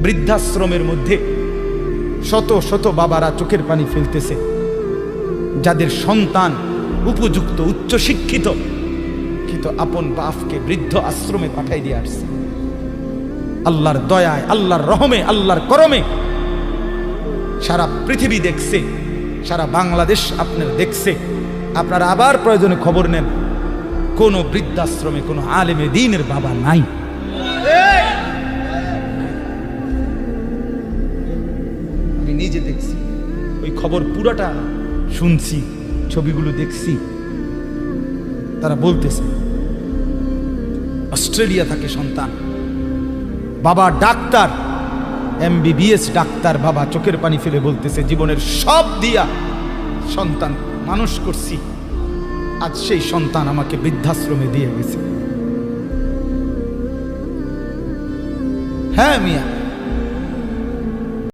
বৃদ্ধাশ্রমের মধ্যে শত শত বাবারা চোখের পানি ফেলতেছে, যাদের সন্তান উপযুক্ত উচ্চশিক্ষিত, কিন্তু আপন বাপকে বৃদ্ধ আশ্রমে পাঠাই দিয়ে আসছে। আল্লাহর দয়ায়, আল্লাহর রহমে, আল্লাহর করমে সারা পৃথিবী দেখছে, সারা বাংলাদেশ আপনার দেখছে। আপনারা আবার প্রয়োজনে খবর নেন, কোন বৃদ্ধাশ্রমে কোন আলেমে দ্বীনের বাবা নাই। আমি নিজে দেখছি, ওই খবর পুরাটা শুনছি, ছবিগুলো দেখছি। তারা বলতেছে অস্ট্রেলিয়া থাকে সন্তান, বাবা ডাক্তার, MBBS ডাক্তার, বাবা চোখের পানি ফেলে বলতেছে জীবনের সব দিয়া সন্তান মানুষ করছি, আজ সেই সন্তান আমাকে বৃদ্ধাশ্রমে দিয়ে গেছে। হ্যাঁ মিয়া,